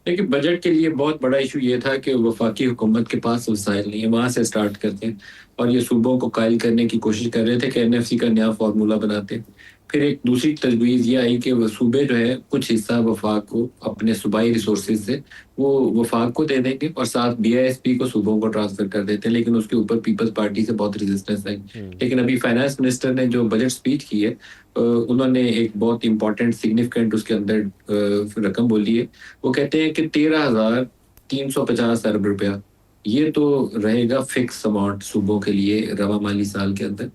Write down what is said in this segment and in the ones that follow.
لیکن بجٹ کے لیے بہت بڑا ایشو یہ تھا کہ وفاقی حکومت کے پاس وسائل نہیں ہے، وہاں سے سٹارٹ کرتے ہیں اور یہ صوبوں کو قائل کرنے کی کوشش کر رہے تھے کہ NFC کا نیا فارمولہ بناتے ہیں۔ پھر ایک دوسری تجویز یہ آئی کہ وہ صوبے جو ہے کچھ حصہ وفاق کو اپنے صوبائی ریسورسز سے وہ وفاق کو دے دیں گے اور ساتھ BISP کو صوبوں کو ٹرانسفر کر دیتے ہیں، لیکن اس کے اوپر پیپلز پارٹی سے بہت ریزسٹنس آئی۔ لیکن ابھی فائنانس منسٹر نے جو بجٹ سپیچ کی ہے انہوں نے ایک بہت امپورٹنٹ سگنیفیکنٹ اس کے اندر رقم بولی ہے۔ وہ کہتے ہیں کہ 13,350 ارب روپیہ یہ تو رہے گا فکس اماؤنٹ صوبوں کے لیے رواں مالی سال کے اندر،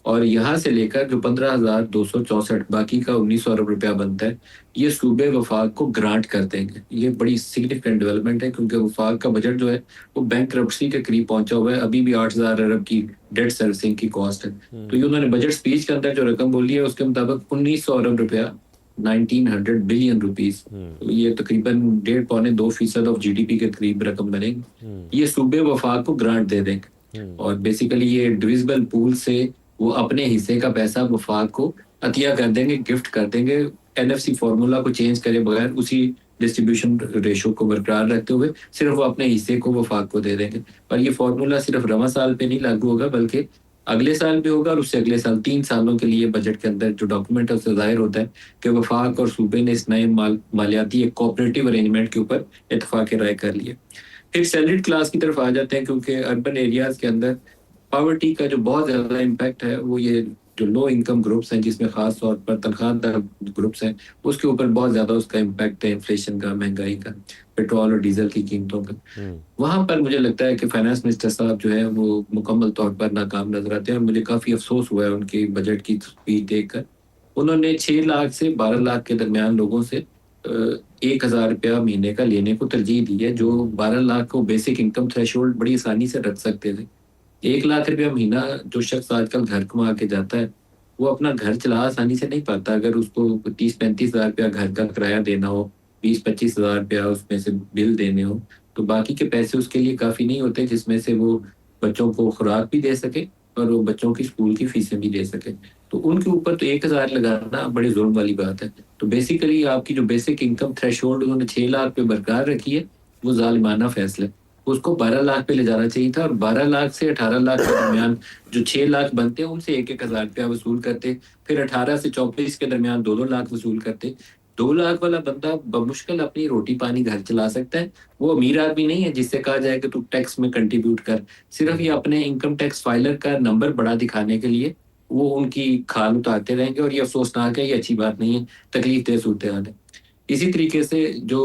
اور یہاں سے لے کر جو 15,264 باقی کا 1,900 ارب روپیہ بنتا ہے یہ صوبے وفاق کو گرانٹ کر دیں گے۔ یہ بڑی سگنیفیکنٹ ڈیولپمنٹ ہے کیونکہ وفاق کا بجٹ جو ہے وہ بینک کرپسی کے قریب پہنچا ہوا ہے، ابھی بھی 8,000 ارب کی ڈیٹ سروسنگ کی کاسٹ ہے۔ تو یہ انہوں نے بجٹ سپیچ کے اندر جو رقم بولی ہے اس کے مطابق 1,900 ارب روپیہ 1,900 بلین روپیز، یہ تقریباً 1.5-2% آف GDP کے قریب رقم بنے گی، یہ صوبے وفاق کو گرانٹ دے دیں گے اور بیسیکلی یہ ڈویزبل پول سے وہ اپنے حصے کا پیسہ وفاق کو عطیہ کر دیں گے، گفٹ کر دیں گے، NFC فارمولا کو چینج کرے بغیر اسی ڈسٹریبیوشن ریشو کو برقرار رکھتے ہوئے صرف وہ اپنے حصے کو وفاق کو دے دیں گے۔ اور یہ فارمولا صرف رواں سال پہ نہیں لاگو ہوگا بلکہ اگلے سال بھی ہوگا اور اس سے اگلے سال، 3 سالوں کے لیے بجٹ کے اندر جو ڈاکومنٹ ہے اس سے ظاہر ہوتا ہے کہ وفاق اور صوبے نے اس نئے مالیاتی ایک کوآپریٹو ارینجمنٹ کے اوپر اتفاق رائے کر لیے۔ پھر سیلریڈ کلاس کی طرف آ جاتے ہیں کیونکہ اربن ایریاز کے اندر پاورٹی کا جو بہت زیادہ امپیکٹ ہے وہ یہ جو لو انکم گروپس ہیں جس میں خاص طور پر تنخواہ دار گروپس ہیں اس کے اوپر بہت زیادہ اس کا امپیکٹ ہے، انفلیشن کا، مہنگائی کا، پیٹرول اور ڈیزل کی قیمتوں کا۔ وہاں پر مجھے لگتا ہے کہ فائنانس منسٹر صاحب جو ہے وہ مکمل طور پر ناکام نظر آتے ہیں اور مجھے کافی افسوس ہوا ہے ان کی بجٹ کی اسپیچ دیکھ کر۔ انہوں نے 6 لاکھ سے 12 لاکھ کے درمیان لوگوں سے 1,000 روپیہ مہینے کا لینے کو ترجیح دی ہے، جو 12 لاکھ کو بیسک انکم تھریشولڈ بڑی آسانی سے رکھ سکتے تھے۔ 1 لاکھ روپیہ مہینہ جو شخص آج کل گھر کما کے جاتا ہے وہ اپنا گھر چلا آسانی سے نہیں پاتا۔ اگر اس کو 30-35 ہزار روپیہ گھر کا کرایہ دینا ہو، 20-25 ہزار روپیہ اس میں سے بل دینے ہو، تو باقی کے پیسے اس کے لیے کافی نہیں ہوتے جس میں سے وہ بچوں کو خوراک بھی دے سکے اور وہ بچوں کی اسکول کی فیسیں بھی دے سکے۔ تو ان کے اوپر تو 1,000 لگانا بڑے ظلم والی بات ہے۔ تو بیسیکلی آپ کی جو بیسک انکم تھریشولڈ انہوں نے 6 لاکھ پہ برقرار رکھی ہے وہ ظالمانہ فیصلہ ہے۔ اس کو 12 لاکھ پہ لے جانا چاہیے تھا اور 12 لاکھ سے 18 لاکھ کے درمیان جو 6 لاکھ بنتے ہیں ان سے 1,000 روپیہ وصول کرتے، پھر 18 سے 34 کے درمیان 2 لاکھ وصول کرتے۔ 2 لاکھ والا بندہ بمشکل اپنی روٹی پانی گھر چلا سکتا ہے، وہ امیر آدمی نہیں ہے جس سے کہا جائے کہ تو ٹیکس میں کنٹریبیوٹ کر۔ صرف یہ اپنے انکم ٹیکس فائلر کا نمبر بڑا دکھانے کے لیے وہ ان کی کھال اتارتے رہیں گے اور یہ افسوسناک ہے، یہ اچھی بات نہیں ہے، تکلیف دہ صورتحال ہے۔ اسی طریقے سے جو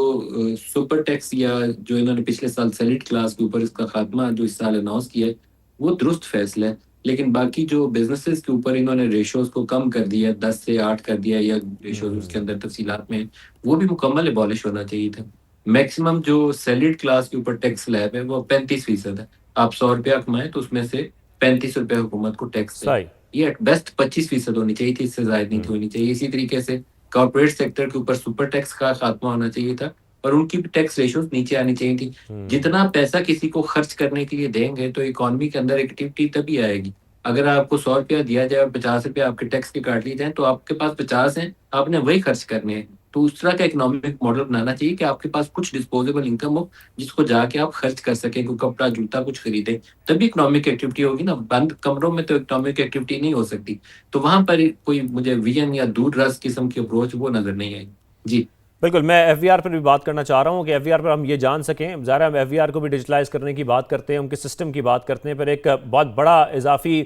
سپر ٹیکس یا جو انہوں نے پچھلے سال سیلیڈ کلاس کے اوپر اس کا خاتمہ جو اس سال اناؤنس کیا ہے وہ درست فیصلہ ہے، لیکن باقی جو بزنسز کے اوپر انہوں نے ریشوز کو کم کر دیا، 10 سے 8 کر دیا یا ریشوز اس کے اندر تفصیلات میں ہیں، وہ بھی مکمل ابالش ہونا چاہیے تھا۔ میکسیمم جو سیلیڈ کلاس کے اوپر ٹیکس سلیب ہے وہ 35% ہے۔ آپ 100 روپیہ کمائیں تو اس میں سے 35 روپے حکومت کو ٹیکس دیں، صحیح. یہ ایٹ بیسٹ 25% ہونی چاہیے تھی، اس سے زائد نہیں تھی ہونی چاہیے۔ اسی طریقے سے کارپوریٹ سیکٹر کے اوپر سپر ٹیکس کا خاتمہ ہونا چاہیے تھا اور ان کی بھی ٹیکس ریشوز نیچے آنی چاہیے تھی۔ جتنا پیسہ کسی کو خرچ کرنے کے لیے دیں گے تو اکانومی کے اندر ایکٹیویٹی تبھی آئے گی۔ اگر آپ کو 100 روپیہ دیا جائے اور 50 روپیہ آپ کے ٹیکس کے کاٹ لیے جائیں تو آپ کے پاس 50 ہیں، آپ نے وہی خرچ کرنے ہیں۔ تو اس طرح کا اکنامک ماڈل بنانا چاہیے کہ آپ کے پاس کچھ ڈسپوزیبل انکم ہو جس کو جا کے آپ خرچ کر سکیں، کوئی کپڑا جوتا کچھ خریدیں، تبھی اکنامک ایکٹیویٹی ہوگی نا۔ بند کمروں میں تو اکنامک ایکٹیویٹی نہیں ہو سکتی۔ تو وہاں پر کوئی مجھے ویژن یا دور رس قسم کی اپروچ وہ نظر نہیں آئی۔ جی بالکل، میں ایف وی آر پر بھی بات کرنا چاہ رہا ہوں کہ ایف وی آر پر ہم یہ جان سکیں، ظاہر ہم ایف وی آر کو بھی ڈیجیٹلائز کرنے کی بات کرتے ہیں، ان کے سسٹم کی بات کرتے ہیں، پر ایک بہت بڑا اضافی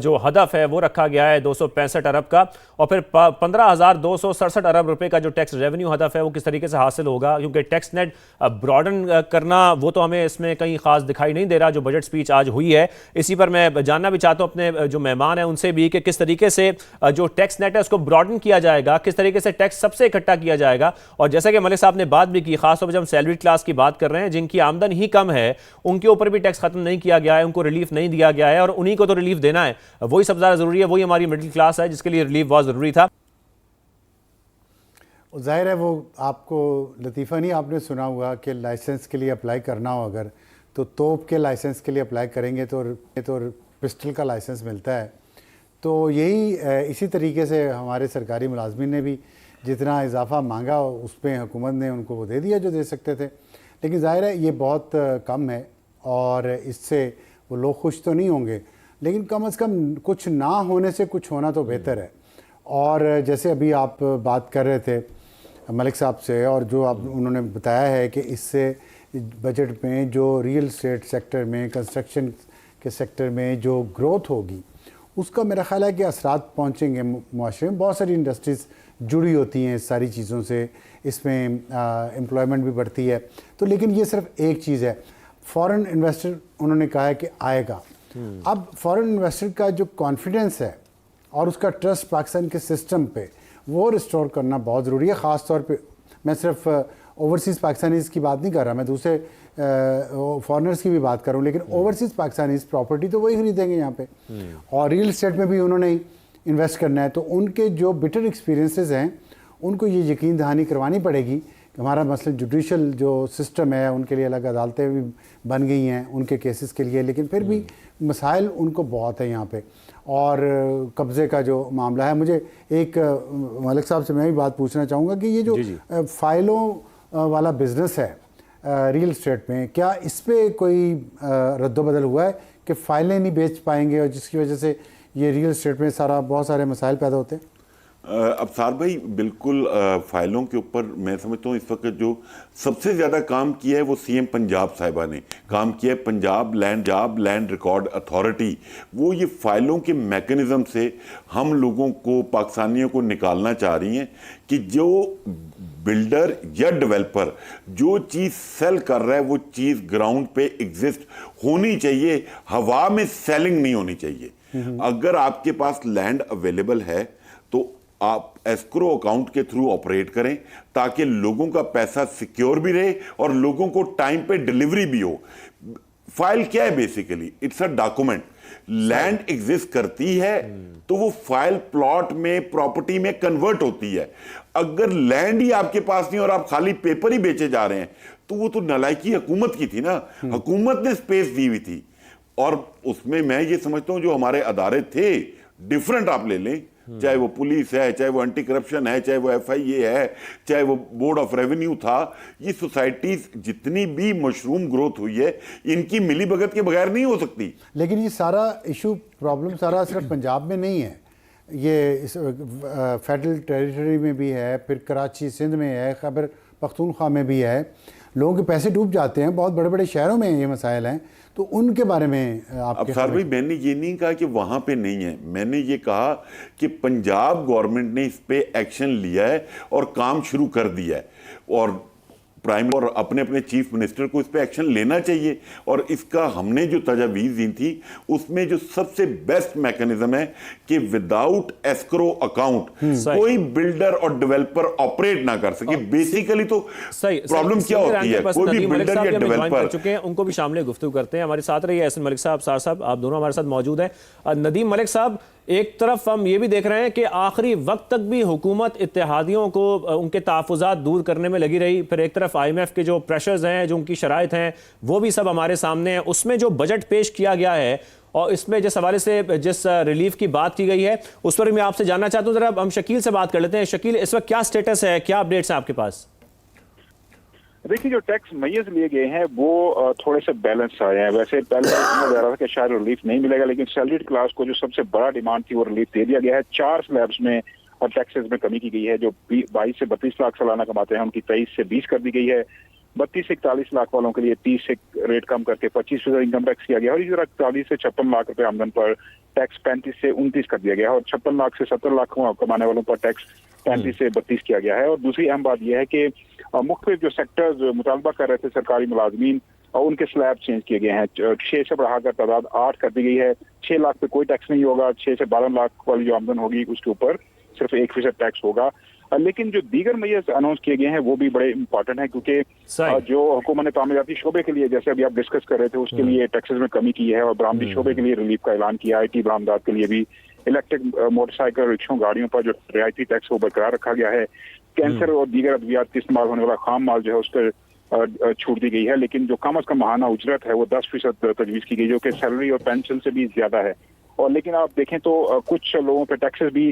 جو ہدف ہے وہ رکھا گیا ہے 265 ارب کا، اور پھر 15,267 ارب روپے کا جو ٹیکس ریونیو ہدف ہے وہ کس طریقے سے حاصل ہوگا، کیونکہ ٹیکس نیٹ براڈن کرنا وہ تو ہمیں اس میں کہیں خاص دکھائی نہیں دے رہا جو بجٹ سپیچ آج ہوئی ہے۔ اسی پر میں جاننا بھی چاہتا ہوں اپنے جو مہمان ہیں ان سے بھی کہ کس طریقے سے جو ٹیکس نیٹ ہے اس کو براڈن کیا جائے گا، کس طریقے سے ٹیکس سب سے اکٹھا کیا جائے گا، اور جیسا کہ ملک صاحب نے بات بھی کی، خاص طور پر جب ہم سیلریڈ کلاس کی بات کر رہے ہیں جن کی آمدن ہی کم ہے ان کے اوپر بھی ٹیکس ختم نہیں کیا گیا ہے، ان کو ریلیف نہیں دیا گیا ہے، اور انہی کو تو ریلیف دینا ہے، وہی سب زیادہ ضروری ہے، وہی ہماری مڈل کلاس ہے جس کے لیے ریلیف بہت ضروری تھا۔ ظاہر ہے وہ آپ کو لطیفہ نہیں آپ نے سنا ہوا کہ لائسنس کے لیے اپلائی کرنا ہو اگر تو توپ کے لائسنس کے لیے اپلائی کریں گے تو پسٹل کا لائسنس ملتا ہے۔ تو یہی اسی طریقے سے ہمارے سرکاری ملازمین نے بھی جتنا اضافہ مانگا اس پہ حکومت نے ان کو وہ دے دیا جو دے سکتے تھے، لیکن ظاہر ہے یہ بہت کم ہے اور اس سے وہ لوگ خوش تو نہیں ہوں گے، لیکن کم از کم کچھ نہ ہونے سے کچھ ہونا تو بہتر ہے۔ اور جیسے ابھی آپ بات کر رہے تھے ملک صاحب سے، اور جو آپ انہوں نے بتایا ہے کہ اس سے بجٹ میں جو ریئل اسٹیٹ سیکٹر میں، کنسٹرکشن کے سیکٹر میں جو گروتھ ہوگی اس کا میرا خیال ہے کہ اثرات پہنچیں گے معاشرے میں۔ بہت ساری انڈسٹریز جڑی ہوتی ہیں اس ساری چیزوں سے، اس میں امپلائمنٹ بھی بڑھتی ہے، تو لیکن یہ صرف ایک چیز ہے، فورن انویسٹر انہوں نے کہا ہے کہ آئے گا۔ اب فورن انویسٹر کا جو کانفیڈنس ہے اور اس کا ٹرسٹ پاکستان کے سسٹم پہ وہ ریسٹور کرنا بہت ضروری ہے، خاص طور پہ میں صرف اوورسیز پاکستانیز کی بات نہیں کر رہا، میں دوسرے فارنرز کی بھی بات کروں، لیکن اوورسیز پاکستانیز پراپرٹی تو وہی خریدیں گے یہاں پہ، اور ریئل اسٹیٹ میں بھی انہوں نے انویسٹ کرنا ہے، تو ان کے جو بٹر ایکسپیرینسز ہیں ان کو یہ یقین دہانی کروانی پڑے گی کہ ہمارا مثلا جوڈیشل جو سسٹم ہے ان کے لیے الگ عدالتیں بھی بن گئی ہیں ان کے کیسز کے لیے، لیکن پھر بھی مسائل ان کو بہت ہے یہاں پہ، اور قبضے کا جو معاملہ ہے۔ مجھے ایک ملک صاحب سے میں بھی بات پوچھنا چاہوں گا کہ یہ جو فائلوں والا بزنس ہے ریئل اسٹیٹ میں، کیا اس پہ کوئی رد و بدل ہوا ہے کہ فائلیں نہیں بیچ پائیں گے اور جس کی وجہ سے یہ ریئل اسٹیٹ میں بہت سارے مسائل پیدا ہوتے ہیں؟ ابصار بھائی بالکل، فائلوں کے اوپر میں سمجھتا ہوں اس وقت جو سب سے زیادہ کام کیا ہے وہ سی ایم پنجاب صاحبہ نے کام کیا ہے، پنجاب لینڈ ریکارڈ اتھارٹی، وہ یہ فائلوں کے میکنزم سے ہم لوگوں کو، پاکستانیوں کو نکالنا چاہ رہی ہیں کہ جو بلڈر یا ڈیولپر جو چیز سیل کر رہا ہے وہ چیز گراؤنڈ پہ ایگزسٹ ہونی چاہیے، ہوا میں سیلنگ نہیں ہونی چاہیے۔ اگر آپ کے پاس لینڈ اویلیبل ہے تو آپ ایسکرو اکاؤنٹ کے تھرو آپریٹ کریں تاکہ لوگوں کا پیسہ سیکیور بھی رہے اور لوگوں کو ٹائم پہ ڈیلیوری بھی ہو۔ فائل کیا ہے basically? It's a document. Land exist کرتی ہے تو وہ فائل پلاٹ میں، پراپرٹی میں کنورٹ ہوتی ہے۔ اگر لینڈ ہی آپ کے پاس نہیں اور آپ خالی پیپر ہی بیچے جا رہے ہیں تو وہ تو نالائکی حکومت کی تھی نا، حکومت نے سپیس دی ہوئی تھی، اور اس میں یہ سمجھتا ہوں جو ہمارے ادارے تھے ڈیفرنٹ آپ لے لیں، چاہے وہ پولیس ہے، چاہے وہ اینٹی کرپشن ہے، چاہے وہ ایف آئی اے ہے، چاہے وہ بورڈ آف ریونیو تھا، یہ سوسائٹیز جتنی بھی مشروم گروتھ ہوئی ہے ان کی ملی بھگت کے بغیر نہیں ہو سکتی۔ لیکن یہ سارا ایشو پرابلم سارا صرف پنجاب میں نہیں ہے، یہ فیڈرل ٹیریٹری میں بھی ہے، پھر کراچی سندھ میں ہے، خیبر پختونخوا میں بھی ہے، لوگوں کے پیسے ڈوب جاتے ہیں، بہت بڑے بڑے شہروں میں یہ مسائل ہیں، تو ان کے بارے میں آپ ابصار بھائی میں نے یہ نہیں کہا کہ وہاں پہ نہیں ہے، میں نے یہ کہا کہ پنجاب گورنمنٹ نے اس پہ ایکشن لیا ہے اور کام شروع کر دیا ہے، اور پرائم اور اپنے چیف منسٹر کو اس پہ ایکشن لینا چاہیے، اور اس کا ہم نے جو تجاویز دی تھی اس میں جو سب سے بیسٹ میکنزم ہے کہ وداؤٹ ایسکرو اکاؤنٹ کوئی بلڈر اور ڈیولپر آپریٹ نہ کر سکے۔ بیسیکلی تو پرابلم کیا ہوتی ہے، کوئی بھی بلڈر یا ڈیولپر چکے ہیں ان کو بھی شامل گفتگو کرتے ہیں۔ ہمارے ساتھ رہیے احسن ملک صاحب، سار صاحب، آپ دونوں ہمارے ساتھ موجود ہیں۔ ندیم ملک صاحب، ایک طرف ہم یہ بھی دیکھ رہے ہیں کہ آخری وقت تک بھی حکومت اتحادیوں کو ان کے تحفظات دور کرنے میں لگی رہی، پھر ایک طرف آئی ایم ایف کے جو پریشرز ہیں، جو ان کی شرائط ہیں، وہ بھی سب ہمارے سامنے ہیں۔ اس میں جو بجٹ پیش کیا گیا ہے اور اس میں جس حوالے سے جس ریلیف کی بات کی گئی ہے اس پر میں آپ سے جاننا چاہتا ہوں، ذرا ہم شکیل سے بات کر لیتے ہیں۔ شکیل، اس وقت کیا سٹیٹس ہے، کیا اپڈیٹس ہیں آپ کے پاس؟ دیکھیے جو ٹیکس میز لیے گئے ہیں وہ تھوڑے سے بیلنس آئے ہیں۔ ویسے پہلے اتنا زیادہ تھا کہ شاید ریلیف نہیں ملے گا، لیکن سیلریڈ کلاس کو جو سب سے بڑا ڈیمانڈ تھی وہ ریلیف دے دیا گیا ہے۔ 4 سلیبس میں اور ٹیکسز میں کمی کی گئی ہے۔ جو 22 سے 32 لاکھ سالانہ کماتے ہیں ان کی 23 سے 20 کر دی گئی ہے۔ 32 سے 41 لاکھ والوں کے لیے 30 سے ریٹ کم کر کے 25% انکم ٹیکس کیا گیا، اور اسی طرح 40 سے 56 لاکھ روپے آمدن پر ٹیکس 35 سے 29 کر دیا گیا، اور 56 لاکھ سے 70 لاکھ کمانے والوں پر ٹیکس 35 سے 32 کیا گیا ہے۔ اور دوسری اہم بات یہ ہے کہ مختلف جو سیکٹرز مطالبہ کر رہے تھے سرکاری ملازمین، اور ان کے سلیب چینج کیے گئے ہیں۔ 6 سے بڑھا کر تعداد 8 کر دی گئی ہے۔ 6 لاکھ پہ کوئی ٹیکس نہیں ہوگا، 6 سے 12 لاکھ والی جو آمدن ہوگی اس کے اوپر صرف 1% ٹیکس ہوگا۔ لیکن جو دیگر میئرز اناؤنس کیے گئے ہیں وہ بھی بڑے امپورٹنٹ ہیں، کیونکہ جو حکومت نے تعمیراتی شعبے کے لیے، جیسے ابھی آپ ڈسکس کر رہے تھے، اس کے لیے ٹیکسز میں کمی کی ہے، اور برآمدی شعبے کے لیے ریلیف کا اعلان کیا۔ آئی ٹی برآمدات کے لیے بھی، الیکٹرک موٹر سائیکل، رکشوں، گاڑیوں پر جو رعایتی ٹیکس وہ برقرار رکھا گیا ہے۔ کینسر اور دیگر ادویات کے استعمال ہونے والا خام مال جو ہے اس پر چھوٹ دی گئی ہے، لیکن جو کم از کم ماہانہ اجرت ہے وہ 10% تجویز کی گئی، جو کہ سیلری اور پینشن سے بھی زیادہ ہے۔ اور لیکن آپ دیکھیں تو کچھ لوگوں پہ ٹیکسز بھی